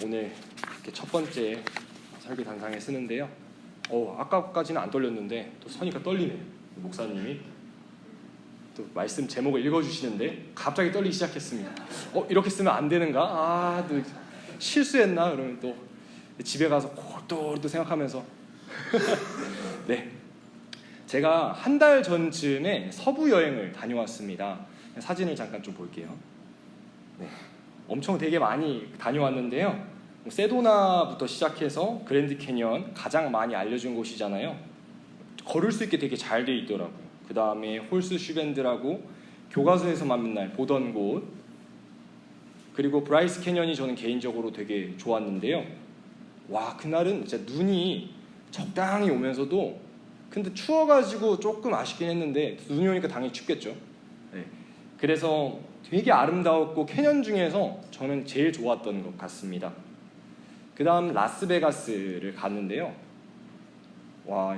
오늘 이렇게 첫 번째 설교 단상에 쓰는데요. 아까까지는 안 떨렸는데 또 서니까 떨리네요. 목사님이 또 말씀 제목을 읽어주시는데 갑자기 떨리기 시작했습니다. 이렇게 쓰면 안 되는가? 또 실수했나? 그러면 또 집에 가서 또 생각하면서 네, 제가 한 달 전쯤에 서부 여행을 다녀왔습니다. 사진을 잠깐 좀 볼게요. 네, 엄청 되게 많이 다녀왔는데요. 세도나부터 시작해서 그랜드 캐니언, 가장 많이 알려진 곳이잖아요. 걸을 수 있게 되게 잘 돼 있더라고요. 그 다음에 홀스 슈밴드라고 교과서에서만 맨날 보던 곳, 그리고 브라이스 캐년이 저는 개인적으로 되게 좋았는데요. 그날은 진짜 눈이 적당히 오면서도 근데 추워가지고 조금 아쉽긴 했는데 눈이 오니까 당연히 춥겠죠. 네. 그래서 되게 아름다웠고 캐년 중에서 저는 제일 좋았던 것 같습니다. 그 다음 라스베가스를 갔는데요.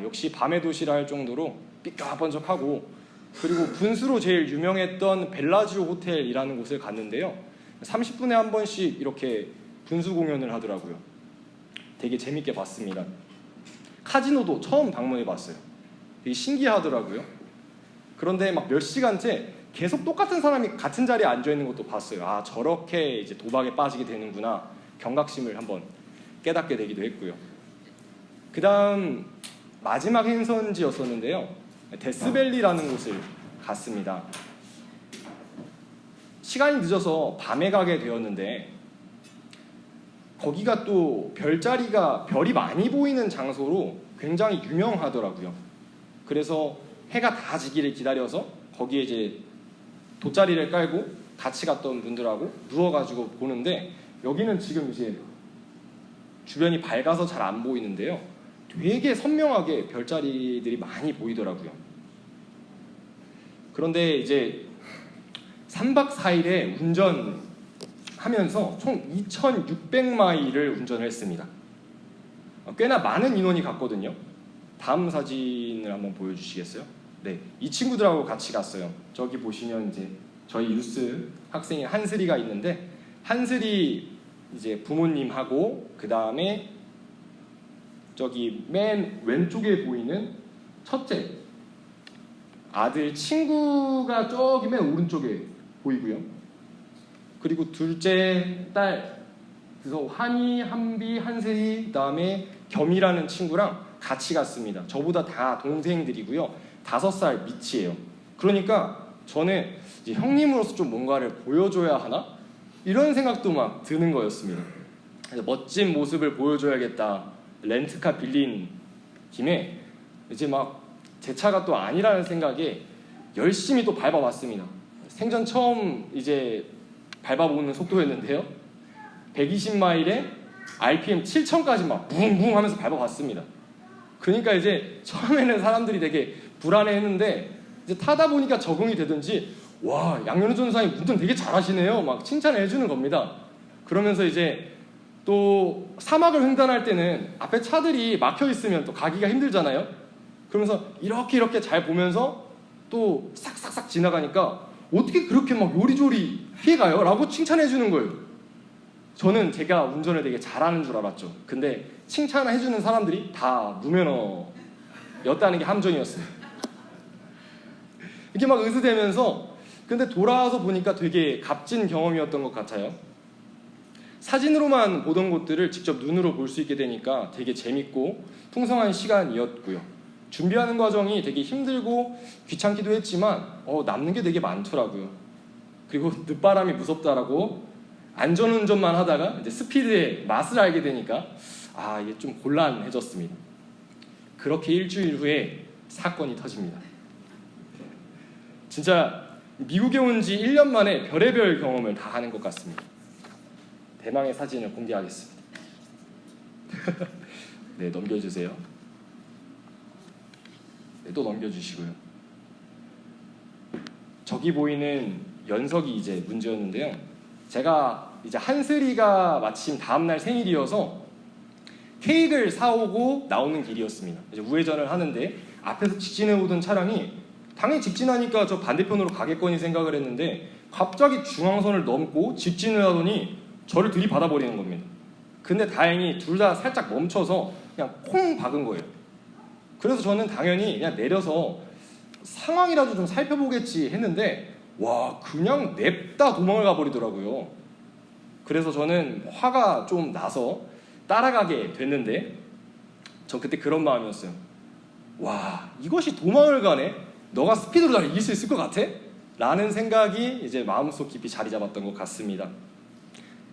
역시 밤의 도시라 할 정도로 삐까번쩍하고, 그리고 분수로 제일 유명했던 벨라지오 호텔이라는 곳을 갔는데요. 30분에 한 번씩 이렇게 분수 공연을 하더라고요. 되게 재밌게 봤습니다. 카지노도 처음 방문해 봤어요. 되게 신기하더라고요. 그런데 막 몇 시간째 계속 똑같은 사람이 같은 자리에 앉아 있는 것도 봤어요. 저렇게 이제 도박에 빠지게 되는구나. 경각심을 한번 깨닫게 되기도 했고요. 그 다음 마지막 행선지였었는데요. 데스밸리라는 곳을 갔습니다. 시간이 늦어서 밤에 가게 되었는데 거기가 또 별이 많이 보이는 장소로 굉장히 유명하더라고요. 그래서 해가 다 지기를 기다려서 거기에 이제 돗자리를 깔고 같이 갔던 분들하고 누워가지고 보는데, 여기는 지금 이제 주변이 밝아서 잘 안 보이는데요. 되게 선명하게 별자리들이 많이 보이더라고요. 그런데 이제 3박 4일에 운전하면서 총 2,600마일을 운전을 했습니다. 꽤나 많은 인원이 갔거든요. 다음 사진을 한번 보여주시겠어요? 네, 이 친구들하고 같이 갔어요. 저기 보시면 이제 저희 유스 학생인 한슬이가 있는데, 한슬이 이제 부모님하고, 그 다음에 저기 맨 왼쪽에 보이는 첫째 아들 친구가 저기 맨 오른쪽에 보이고요. 그리고 둘째 딸, 그래서 한이, 한비, 한슬이, 그 다음에 겸이라는 친구랑 같이 갔습니다. 저보다 다 동생들이고요. 5살 밑이에요. 그러니까 저는 이제 형님으로서 좀 뭔가를 보여줘야 하나? 이런 생각도 막 드는 거였습니다. 그래서 멋진 모습을 보여줘야겠다. 렌트카 빌린 김에 이제 막 제 차가 또 아니라는 생각에 열심히 또 밟아봤습니다. 생전 처음 이제 밟아보는 속도였는데요. 120마일에 RPM 7,000까지 막 붕붕 하면서 밟아봤습니다. 그러니까 이제 처음에는 사람들이 되게 불안해했는데 이제 타다 보니까 적응이 되든지 양현우 전사님 운전 되게 잘하시네요. 막 칭찬을 해주는 겁니다. 그러면서 이제 또 사막을 횡단할 때는 앞에 차들이 막혀 있으면 또 가기가 힘들잖아요. 그러면서 이렇게 잘 보면서 또 싹싹싹 지나가니까 어떻게 그렇게 막 요리조리 피해가요? 라고 칭찬해 주는 거예요. 저는 제가 운전을 되게 잘하는 줄 알았죠. 근데 칭찬해 주는 사람들이 다 무면허였다는 게 함정이었어요. 이렇게 막 으스대면서, 근데 돌아와서 보니까 되게 값진 경험이었던 것 같아요. 사진으로만 보던 곳들을 직접 눈으로 볼 수 있게 되니까 되게 재밌고 풍성한 시간이었고요. 준비하는 과정이 되게 힘들고 귀찮기도 했지만 남는 게 되게 많더라고요. 그리고 늦바람이 무섭다라고 안전운전만 하다가 이제 스피드의 맛을 알게 되니까 이게 좀 곤란해졌습니다. 그렇게 일주일 후에 사건이 터집니다. 진짜 미국에 온 지 1년 만에 별의별 경험을 다 하는 것 같습니다. 대망의 사진을 공개하겠습니다. 네, 넘겨주세요. 네, 또 넘겨주시고요. 저기 보이는 연석이 이제 문제였는데요. 제가 이제 한슬이가 마침 다음날 생일이어서 케이크를 사오고 나오는 길이었습니다. 이제 우회전을 하는데 앞에서 직진해 오던 차량이 당연히 직진하니까 저 반대편으로 가겠거니 생각을 했는데 갑자기 중앙선을 넘고 직진을 하더니 저를 들이받아 버리는 겁니다. 근데 다행히 둘 다 살짝 멈춰서 그냥 콩 박은 거예요. 그래서 저는 당연히 그냥 내려서 상황이라도 좀 살펴보겠지 했는데 와, 그냥 냅다 도망을 가버리더라고요. 그래서 저는 화가 좀 나서 따라가게 됐는데 저 그때 그런 마음이었어요. 와, 이것이 도망을 가네? 너가 스피드로 날 이길 수 있을 것 같아? 라는 생각이 이제 마음속 깊이 자리 잡았던 것 같습니다.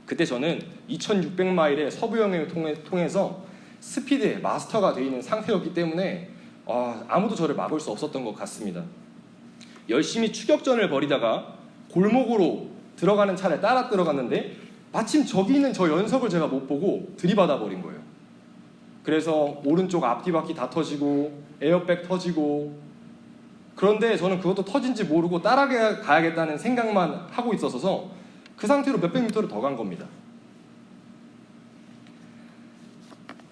그때 저는 2600마일의 서부 여행을 통해서 스피드의 마스터가 되어 있는 상태였기 때문에 아무도 저를 막을 수 없었던 것 같습니다. 열심히 추격전을 벌이다가 골목으로 들어가는 차를 따라 들어갔는데 마침 저기 있는 저 연석을 제가 못 보고 들이받아 버린 거예요. 그래서 오른쪽 앞뒤바퀴 다 터지고 에어백 터지고, 그런데 저는 그것도 터진지 모르고 따라가야겠다는 생각만 하고 있어서 그 상태로 몇백 미터를 더 간 겁니다.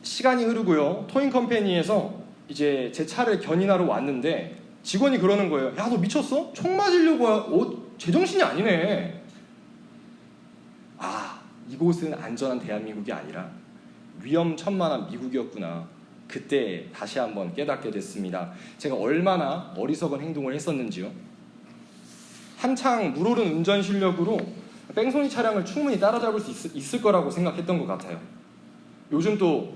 시간이 흐르고요. 토잉 컴퍼니에서 이제 제 차를 견인하러 왔는데 직원이 그러는 거예요. 야, 너 미쳤어? 총 맞으려고 제정신이 아니네. 이곳은 안전한 대한민국이 아니라 위험천만한 미국이었구나. 그때 다시 한번 깨닫게 됐습니다. 제가 얼마나 어리석은 행동을 했었는지요. 한창 물오른 운전 실력으로 뺑소니 차량을 충분히 따라잡을 수 있을 거라고 생각했던 것 같아요. 요즘 또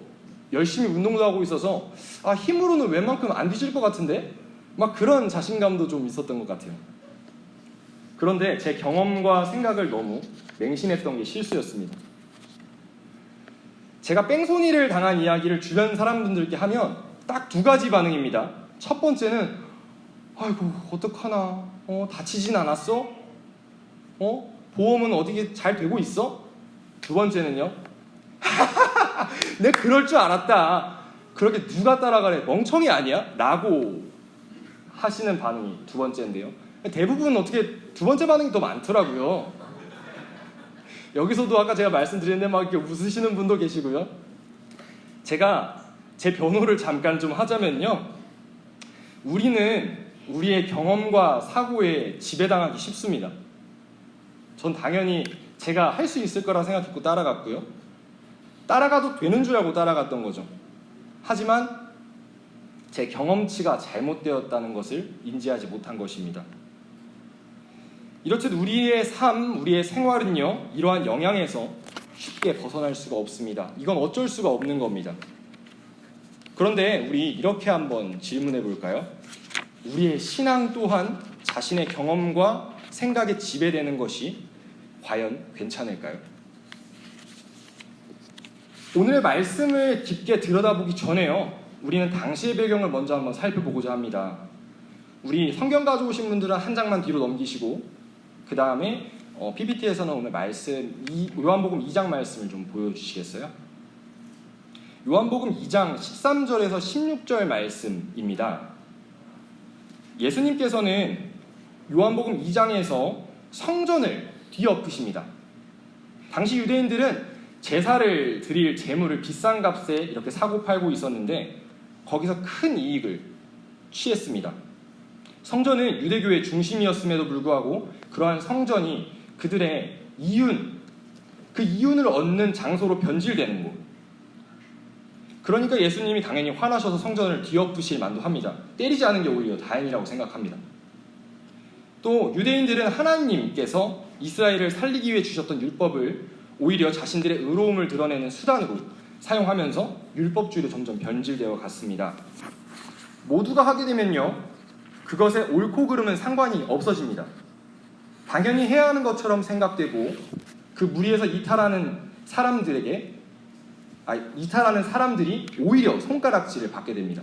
열심히 운동도 하고 있어서 힘으로는 웬만큼 안 뒤질 것 같은데? 막 그런 자신감도 좀 있었던 것 같아요. 그런데 제 경험과 생각을 너무 맹신했던 게 실수였습니다. 제가 뺑소니를 당한 이야기를 주변 사람분들께 하면 딱 두 가지 반응입니다. 첫 번째는 아이고 어떡하나, 다치진 않았어? 보험은 어디 잘 되고 있어? 두 번째는요, 내가 그럴 줄 알았다, 그렇게 누가 따라가래, 멍청이 아니야? 라고 하시는 반응이 두 번째인데요, 대부분 어떻게 두 번째 반응이 더 많더라고요. 여기서도 아까 제가 말씀드렸는데 막 이렇게 웃으시는 분도 계시고요. 제가 제 변호를 잠깐 좀 하자면요, 우리는 우리의 경험과 사고에 지배당하기 쉽습니다. 전 당연히 제가 할 수 있을 거라 생각했고 따라갔고요. 따라가도 되는 줄 알고 따라갔던 거죠. 하지만 제 경험치가 잘못되었다는 것을 인지하지 못한 것입니다. 이렇듯 우리의 삶, 우리의 생활은요, 이러한 영향에서 쉽게 벗어날 수가 없습니다. 이건 어쩔 수가 없는 겁니다. 그런데 우리 이렇게 한번 질문해 볼까요? 우리의 신앙 또한 자신의 경험과 생각에 지배되는 것이 과연 괜찮을까요? 오늘의 말씀을 깊게 들여다보기 전에요, 우리는 당시의 배경을 먼저 한번 살펴보고자 합니다. 우리 성경 가져오신 분들은 한 장만 뒤로 넘기시고 그 다음에 PPT에서는 오늘 말씀 요한복음 2장 말씀을 좀 보여주시겠어요? 요한복음 2장 13절에서 16절 말씀입니다. 예수님께서는 요한복음 2장에서 성전을 뒤엎으십니다. 당시 유대인들은 제사를 드릴 제물을 비싼 값에 이렇게 사고 팔고 있었는데 거기서 큰 이익을 취했습니다. 성전은 유대교의 중심이었음에도 불구하고 그러한 성전이 그들의 그 이윤을 얻는 장소로 변질되는 곳. 그러니까 예수님이 당연히 화나셔서 성전을 뒤엎으실 만도 합니다. 때리지 않은 게 오히려 다행이라고 생각합니다. 또 유대인들은 하나님께서 이스라엘을 살리기 위해 주셨던 율법을 오히려 자신들의 의로움을 드러내는 수단으로 사용하면서 율법주의로 점점 변질되어 갔습니다. 모두가 하게 되면요, 그것에 옳고 그름은 상관이 없어집니다. 당연히 해야 하는 것처럼 생각되고 그 무리에서 이탈하는 사람들이 오히려 손가락질을 받게 됩니다.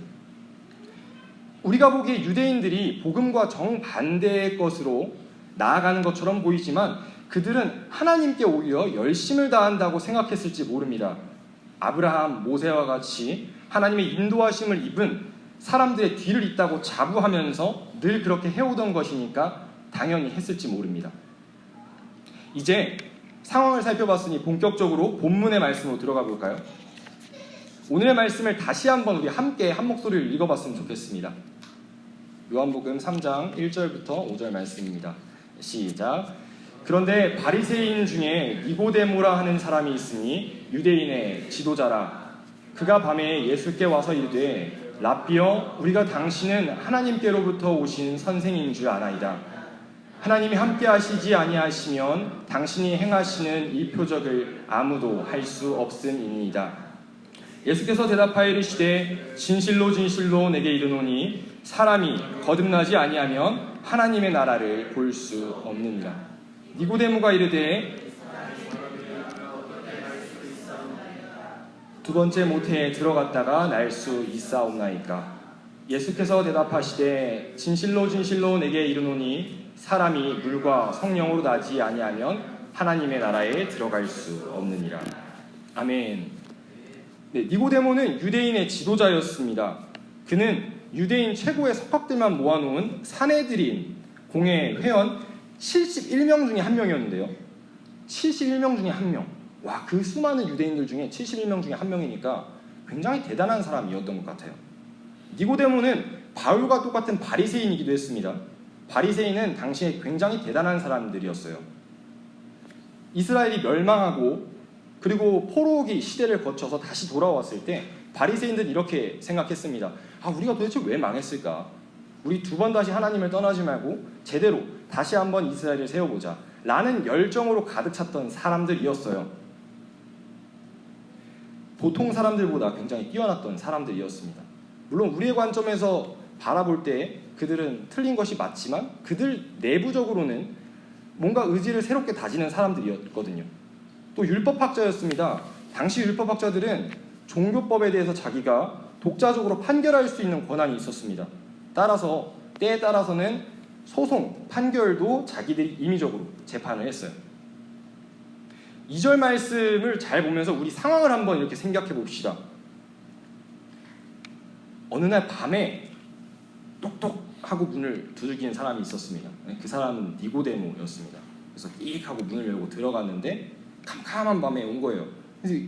우리가 보기에 유대인들이 복음과 정반대의 것으로 나아가는 것처럼 보이지만 그들은 하나님께 오히려 열심을 다한다고 생각했을지 모릅니다. 아브라함, 모세와 같이 하나님의 인도하심을 입은 사람들의 뒤를 잇다고 자부하면서 늘 그렇게 해오던 것이니까 당연히 했을지 모릅니다. 이제 상황을 살펴봤으니 본격적으로 본문의 말씀으로 들어가 볼까요? 오늘의 말씀을 다시 한번 우리 함께 한 목소리를 읽어봤으면 좋겠습니다. 요한복음 3장 1절부터 5절 말씀입니다. 시작. 그런데 바리새인 중에 니고데모라 하는 사람이 있으니 유대인의 지도자라. 그가 밤에 예수께 와서 이르되 랍비여, 우리가 당신은 하나님께로부터 오신 선생인 줄 아나이다. 하나님이 함께 하시지 아니하시면 당신이 행하시는 이 표적을 아무도 할 수 없음이니이다. 예수께서 대답하여 이르시되 진실로 진실로 내게 이르노니 사람이 거듭나지 아니하면 하나님의 나라를 볼 수 없느니라. 니고데모가 이르되 두 번째 모태에 들어갔다가 날 수 있사옵나이까. 예수께서 대답하시되 진실로 진실로 내게 이르노니 사람이 물과 성령으로 나지 아니하면 하나님의 나라에 들어갈 수 없느니라. 아멘. 네, 니고데모는 유대인의 지도자였습니다. 그는 유대인 최고의 석학들만 모아놓은 산헤드린 공회 회원 71명 중에 한 명이었는데요. 71명 중에 한 명. 와, 그 수많은 유대인들 중에 71명 중에 한 명이니까 굉장히 대단한 사람이었던 것 같아요. 니고데모는 바울과 똑같은 바리새인이기도 했습니다. 바리새인은 당시에 굉장히 대단한 사람들이었어요. 이스라엘이 멸망하고 그리고 포로기 시대를 거쳐서 다시 돌아왔을 때 바리새인들은 이렇게 생각했습니다. 우리가 도대체 왜 망했을까? 우리 두 번 다시 하나님을 떠나지 말고 제대로 다시 한번 이스라엘을 세워보자 라는 열정으로 가득 찼던 사람들이었어요. 보통 사람들보다 굉장히 뛰어났던 사람들이었습니다. 물론 우리의 관점에서 바라볼 때 그들은 틀린 것이 맞지만 그들 내부적으로는 뭔가 의지를 새롭게 다지는 사람들이었거든요. 또 율법학자였습니다. 당시 율법학자들은 종교법에 대해서 자기가 독자적으로 판결할 수 있는 권한이 있었습니다. 따라서 때에 따라서는 소송, 판결도 자기들이 임의적으로 재판을 했어요. 2절 말씀을 잘 보면서 우리 상황을 한번 이렇게 생각해 봅시다. 어느 날 밤에 똑똑하고 문을 두들기는 사람이 있었습니다. 그 사람은 니고데모였습니다. 그래서 띡 하고 문을 열고 들어갔는데 캄캄한 밤에 온 거예요. 그래서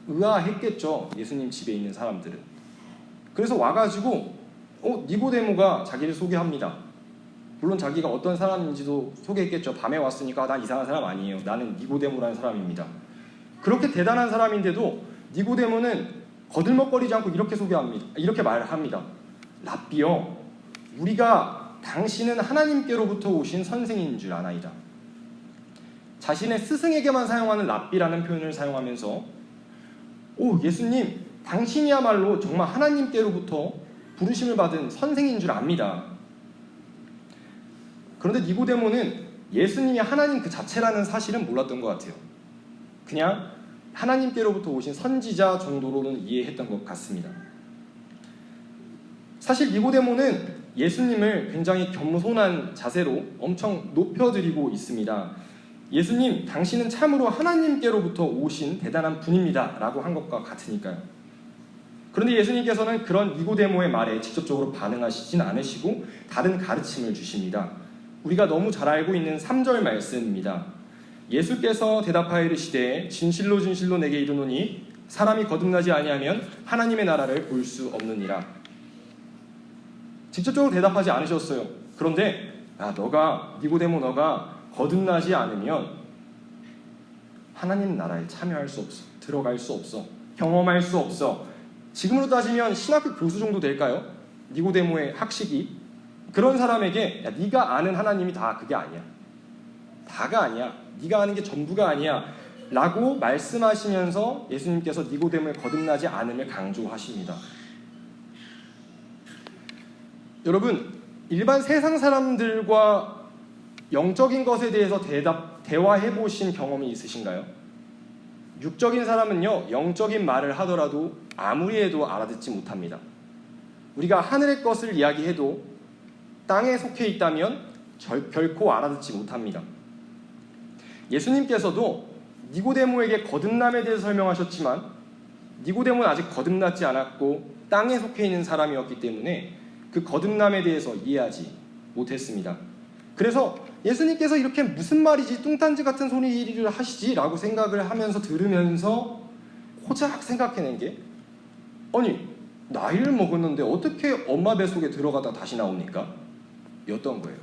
의아했겠죠, 예수님 집에 있는 사람들은. 그래서 와가지고 니고데모가 자기를 소개합니다. 물론 자기가 어떤 사람인지도 소개했겠죠. 밤에 왔으니까 난 이상한 사람 아니에요. 나는 니고데모라는 사람입니다. 그렇게 대단한 사람인데도 니고데모는 거들먹거리지 않고 이렇게 소개합니다. 이렇게 말합니다. 랍비여, 우리가 당신은 하나님께로부터 오신 선생인 줄 아나이다. 자신의 스승에게만 사용하는 랍비라는 표현을 사용하면서 예수님, 당신이야말로 정말 하나님께로부터 부르심을 받은 선생인 줄 압니다. 그런데 니고데모는 예수님이 하나님 그 자체라는 사실은 몰랐던 것 같아요. 그냥 하나님께로부터 오신 선지자 정도로는 이해했던 것 같습니다. 사실 니고데모는 예수님을 굉장히 겸손한 자세로 엄청 높여드리고 있습니다. 예수님, 당신은 참으로 하나님께로부터 오신 대단한 분입니다 라고 한 것과 같으니까요. 그런데 예수님께서는 그런 니고데모의 말에 직접적으로 반응하시진 않으시고 다른 가르침을 주십니다. 우리가 너무 잘 알고 있는 3절 말씀입니다. 예수께서 대답하여 이르시되 진실로 진실로 내게 이르노니 사람이 거듭나지 아니하면 하나님의 나라를 볼 수 없느니라. 직접적으로 대답하지 않으셨어요. 그런데 니고데모 너가 거듭나지 않으면 하나님 나라에 참여할 수 없어. 들어갈 수 없어. 경험할 수 없어. 지금으로 따지면 신학교 교수 정도 될까요? 니고데모의 학식이. 그런 사람에게 네가 아는 하나님이 다 그게 아니야. 다가 아니야. 네가 아는 게 전부가 아니야 라고 말씀하시면서 예수님께서 니고데모의 거듭나지 않음을 강조하십니다. 여러분, 일반 세상 사람들과 영적인 것에 대해서 대화해보신 경험이 있으신가요? 육적인 사람은요, 영적인 말을 하더라도 아무리 해도 알아듣지 못합니다. 우리가 하늘의 것을 이야기해도 땅에 속해 있다면 결코 알아듣지 못합니다. 예수님께서도 니고데모에게 거듭남에 대해서 설명하셨지만 니고데모는 아직 거듭나지 않았고 땅에 속해 있는 사람이었기 때문에 그 거듭남에 대해서 이해하지 못했습니다. 그래서 예수님께서 이렇게 무슨 말이지 뚱딴지 같은 소리를 하시지? 라고 생각을 하면서 들으면서 고작 생각해낸 게 나이를 먹었는데 어떻게 엄마 뱃속에 들어가다 다시 나옵니까? 였던 거예요.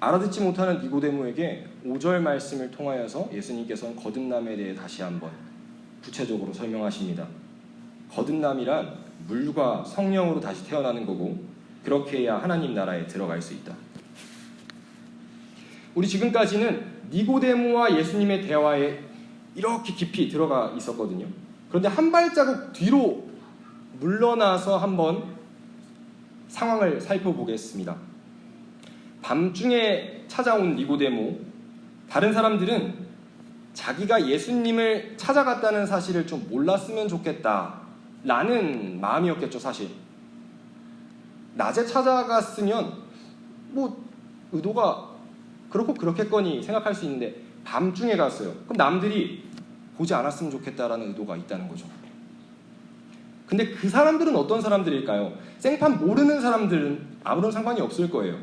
알아듣지 못하는 니고데모에게 5절 말씀을 통하여서 예수님께서는 거듭남에 대해 다시 한번 구체적으로 설명하십니다. 거듭남이란 물과 성령으로 다시 태어나는 거고, 그렇게 해야 하나님 나라에 들어갈 수 있다. 우리 지금까지는 니고데모와 예수님의 대화에 이렇게 깊이 들어가 있었거든요. 그런데 한 발자국 뒤로 물러나서 한번 상황을 살펴보겠습니다. 밤중에 찾아온 니고데모, 다른 사람들은 자기가 예수님을 찾아갔다는 사실을 좀 몰랐으면 좋겠다라는 마음이었겠죠. 사실 낮에 찾아갔으면 뭐 의도가 그렇고 그렇겠거니 생각할 수 있는데, 밤중에 갔어요. 그럼 남들이 보지 않았으면 좋겠다라는 의도가 있다는 거죠. 근데 그 사람들은 어떤 사람들일까요? 생판 모르는 사람들은 아무런 상관이 없을 거예요.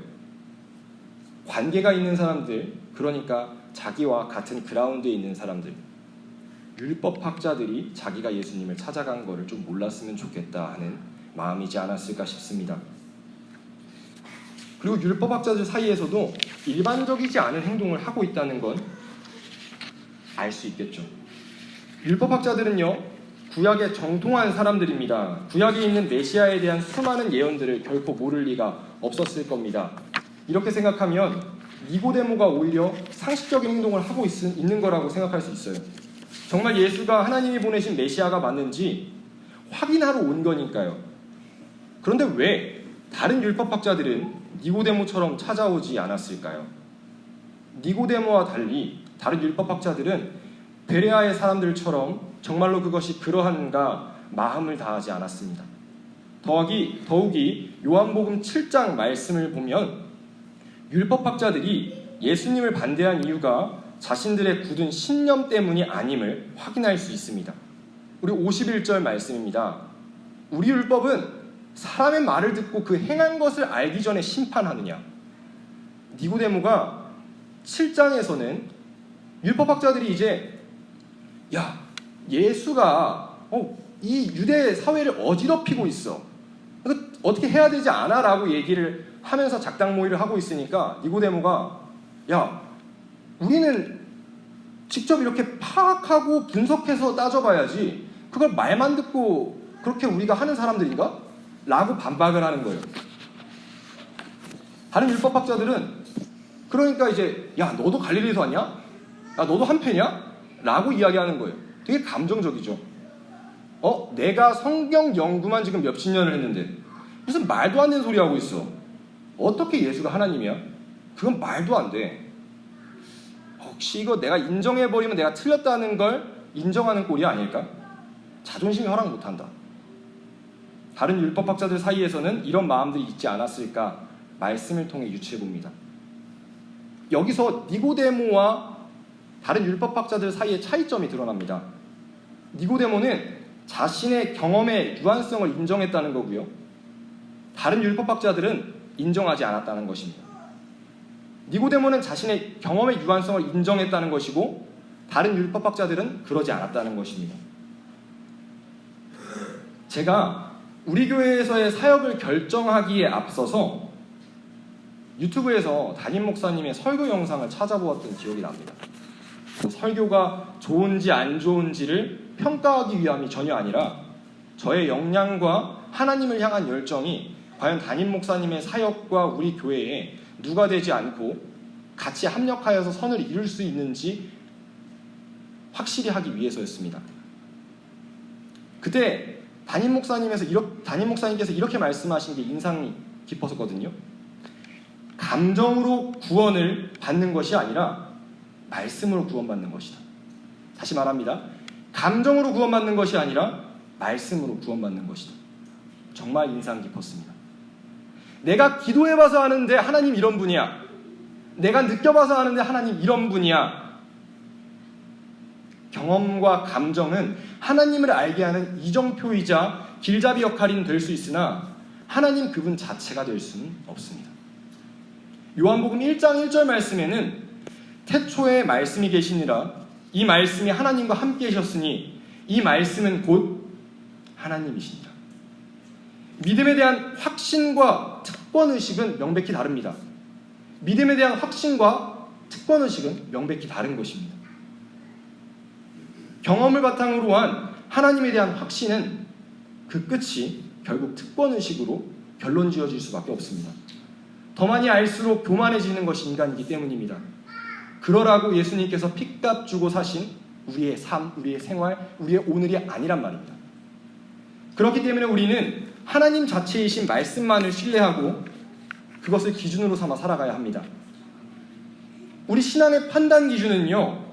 관계가 있는 사람들, 그러니까 자기와 같은 그라운드에 있는 사람들, 율법학자들이 자기가 예수님을 찾아간 거를 좀 몰랐으면 좋겠다 하는 마음이지 않았을까 싶습니다. 그리고 율법학자들 사이에서도 일반적이지 않은 행동을 하고 있다는 건 알 수 있겠죠. 율법학자들은요, 구약에 정통한 사람들입니다. 구약에 있는 메시아에 대한 수많은 예언들을 결코 모를 리가 없었을 겁니다. 이렇게 생각하면 니고데모가 오히려 상식적인 행동을 하고 있는 거라고 생각할 수 있어요. 정말 예수가 하나님이 보내신 메시아가 맞는지 확인하러 온 거니까요. 그런데 왜 다른 율법학자들은 니고데모처럼 찾아오지 않았을까요? 니고데모와 달리 다른 율법학자들은 베레아의 사람들처럼 정말로 그것이 그러한가 마음을 다하지 않았습니다. 더욱이 요한복음 7장 말씀을 보면 율법학자들이 예수님을 반대한 이유가 자신들의 굳은 신념 때문이 아님을 확인할 수 있습니다. 우리 51절 말씀입니다. 우리 율법은 사람의 말을 듣고 그 행한 것을 알기 전에 심판하느냐. 니고데모가 7장에서는 율법학자들이 이제 예수가 이 유대 사회를 어지럽히고 있어, 어떻게 해야 되지 않아? 라고 얘기를 하면서 작당 모의를 하고 있으니까 니고데모가 우리는 직접 이렇게 파악하고 분석해서 따져봐야지, 그걸 말만 듣고 그렇게 우리가 하는 사람들인가? 라고 반박을 하는 거예요. 다른 율법학자들은 그러니까 이제 너도 갈릴리에서 왔냐? 너도 한패냐? 라고 이야기하는 거예요. 되게 감정적이죠. 내가 성경 연구만 지금 몇십 년을 했는데 무슨 말도 안 되는 소리 하고 있어. 어떻게 예수가 하나님이야? 그건 말도 안 돼. 혹시 이거 내가 인정해버리면 내가 틀렸다는 걸 인정하는 꼴이 아닐까? 자존심이 허락 못한다. 다른 율법학자들 사이에서는 이런 마음들이 있지 않았을까? 말씀을 통해 유추해봅니다. 여기서 니고데모와 다른 율법학자들 사이의 차이점이 드러납니다. 니고데모는 자신의 경험의 유한성을 인정했다는 거고요. 다른 율법학자들은 인정하지 않았다는 것입니다. 니고데모는 자신의 경험의 유한성을 인정했다는 것이고, 다른 율법학자들은 그러지 않았다는 것입니다. 제가 우리 교회에서의 사역을 결정하기에 앞서서 유튜브에서 담임 목사님의 설교 영상을 찾아보았던 기억이 납니다. 설교가 좋은지 안 좋은지를 평가하기 위함이 전혀 아니라 저의 역량과 하나님을 향한 열정이 과연 담임 목사님의 사역과 우리 교회에 누가 되지 않고 같이 합력하여서 선을 이룰 수 있는지 확실히 하기 위해서였습니다. 그때 담임 목사님께서 이렇게 말씀하신 게 인상이 깊었거든요. 감정으로 구원을 받는 것이 아니라 말씀으로 구원받는 것이다. 다시 말합니다. 감정으로 구원받는 것이 아니라 말씀으로 구원받는 것이다. 정말 인상 깊었습니다. 내가 기도해봐서 아는데 하나님 이런 분이야. 내가 느껴봐서 아는데 하나님 이런 분이야. 경험과 감정은 하나님을 알게 하는 이정표이자 길잡이 역할이 될 수 있으나 하나님 그분 자체가 될 수는 없습니다. 요한복음 1장 1절 말씀에는 태초에 말씀이 계시니라, 이 말씀이 하나님과 함께 계셨으니 이 말씀은 곧 하나님이시니라. 믿음에 대한 확신과 특권의식은 명백히 다릅니다. 믿음에 대한 확신과 특권의식은 명백히 다른 것입니다. 경험을 바탕으로 한 하나님에 대한 확신은 그 끝이 결국 특권의식으로 결론 지어질 수밖에 없습니다. 더 많이 알수록 교만해지는 것이 인간이기 때문입니다. 그러라고 예수님께서 핏값 주고 사신 우리의 삶, 우리의 생활, 우리의 오늘이 아니란 말입니다. 그렇기 때문에 우리는 하나님 자체이신 말씀만을 신뢰하고 그것을 기준으로 삼아 살아가야 합니다. 우리 신앙의 판단 기준은요,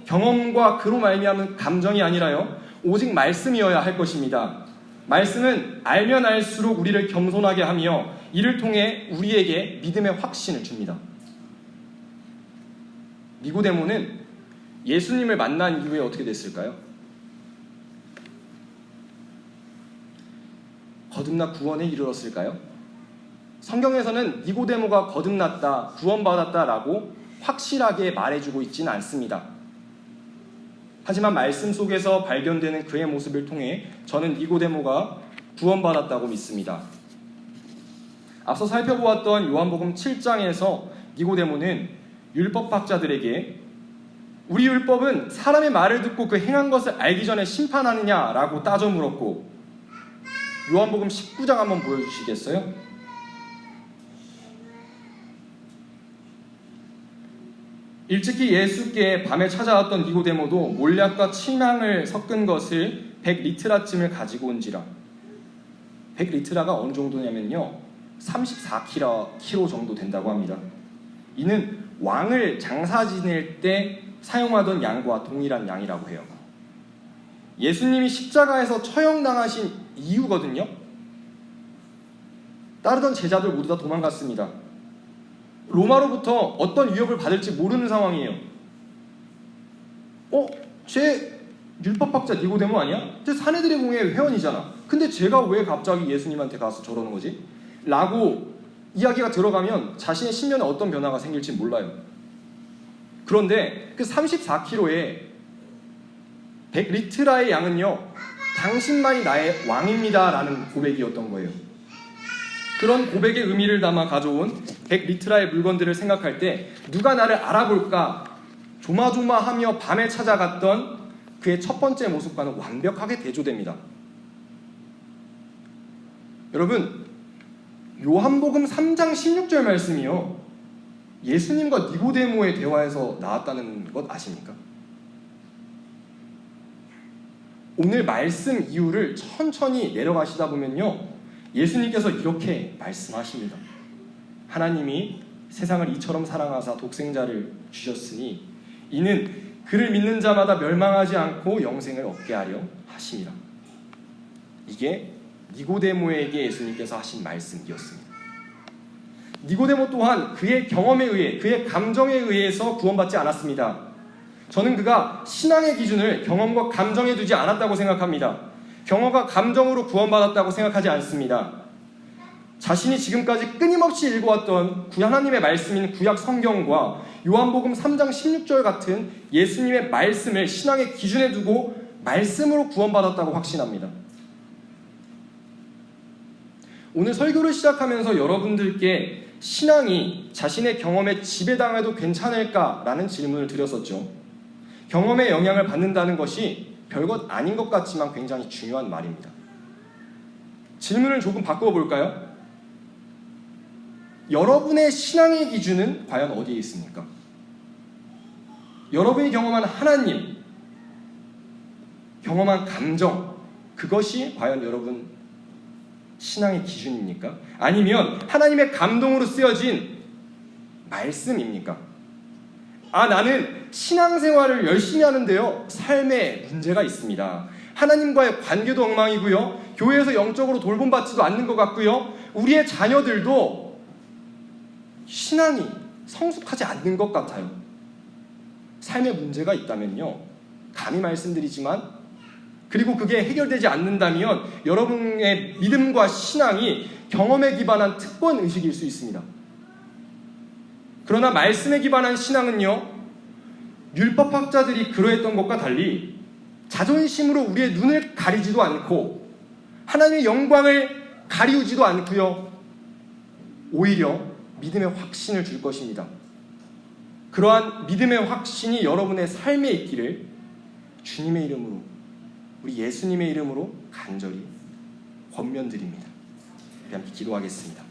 경험과 그로 말미암은 감정이 아니라요, 오직 말씀이어야 할 것입니다. 말씀은 알면 알수록 우리를 겸손하게 하며 이를 통해 우리에게 믿음의 확신을 줍니다. 니고데모는 예수님을 만난 이후에 어떻게 됐을까요? 거듭나 구원에 이르렀을까요? 성경에서는 니고데모가 거듭났다, 구원받았다라고 확실하게 말해주고 있지는 않습니다. 하지만 말씀 속에서 발견되는 그의 모습을 통해 저는 니고데모가 구원받았다고 믿습니다. 앞서 살펴보았던 요한복음 7장에서 니고데모는 율법학자들에게 우리 율법은 사람의 말을 듣고 그 행한 것을 알기 전에 심판하느냐라고 따져 물었고, 요한복음 19장 한번 보여주시겠어요? 일찍이 예수께 밤에 찾아왔던 니고데모도 몰약과 침향을 섞은 것을 100리트라쯤을 가지고 온지라. 100리트라가 어느 정도냐면요, 34kg 정도 된다고 합니다. 이는 왕을 장사 지낼 때 사용하던 양과 동일한 양이라고 해요. 예수님이 십자가에서 처형당하신 이유거든요. 따르던 제자들 모두 다 도망갔습니다. 로마로부터 어떤 위협을 받을지 모르는 상황이에요. 쟤 율법학자 니고데모 아니야? 쟤 사내들의 공회 회원이잖아. 근데 쟤가 왜 갑자기 예수님한테 가서 저러는 거지? 라고 이야기가 들어가면 자신의 신변에 어떤 변화가 생길지 몰라요. 그런데 그 34kg에 100리트라의 양은요, 당신만이 나의 왕입니다 라는 고백이었던 거예요. 그런 고백의 의미를 담아 가져온 100리트라의 물건들을 생각할 때 누가 나를 알아볼까 조마조마하며 밤에 찾아갔던 그의 첫 번째 모습과는 완벽하게 대조됩니다. 여러분, 요한복음 3장 16절 말씀이요, 예수님과 니고데모의 대화에서 나왔다는 것 아십니까? 오늘 말씀 이유를 천천히 내려가시다 보면요, 예수님께서 이렇게 말씀하십니다. 하나님이 세상을 이처럼 사랑하사 독생자를 주셨으니 이는 그를 믿는 자마다 멸망하지 않고 영생을 얻게 하려 하심이라. 이게 니고데모에게 예수님께서 하신 말씀이었습니다. 니고데모 또한 그의 경험에 의해, 그의 감정에 의해서 구원받지 않았습니다. 저는 그가 신앙의 기준을 경험과 감정에 두지 않았다고 생각합니다. 경험과 감정으로 구원받았다고 생각하지 않습니다. 자신이 지금까지 끊임없이 읽어왔던 하나님의 말씀인 구약 성경과 요한복음 3장 16절 같은 예수님의 말씀을 신앙의 기준에 두고 말씀으로 구원받았다고 확신합니다. 오늘 설교를 시작하면서 여러분들께 신앙이 자신의 경험에 지배당해도 괜찮을까라는 질문을 드렸었죠. 경험에 영향을 받는다는 것이 별것 아닌 것 같지만 굉장히 중요한 말입니다. 질문을 조금 바꿔볼까요? 여러분의 신앙의 기준은 과연 어디에 있습니까? 여러분이 경험한 하나님, 경험한 감정, 그것이 과연 여러분 신앙의 기준입니까? 아니면 하나님의 감동으로 쓰여진 말씀입니까? 나는 신앙생활을 열심히 하는데요, 삶에 문제가 있습니다. 하나님과의 관계도 엉망이고요, 교회에서 영적으로 돌봄받지도 않는 것 같고요, 우리의 자녀들도 신앙이 성숙하지 않는 것 같아요. 삶에 문제가 있다면요, 감히 말씀드리지만, 그리고 그게 해결되지 않는다면 여러분의 믿음과 신앙이 경험에 기반한 특권의식일 수 있습니다. 그러나 말씀에 기반한 신앙은요, 율법학자들이 그러했던 것과 달리 자존심으로 우리의 눈을 가리지도 않고 하나님의 영광을 가리우지도 않고요, 오히려 믿음의 확신을 줄 것입니다. 그러한 믿음의 확신이 여러분의 삶에 있기를 주님의 이름으로, 우리 예수님의 이름으로 간절히 권면드립니다. 우리 함께 기도하겠습니다.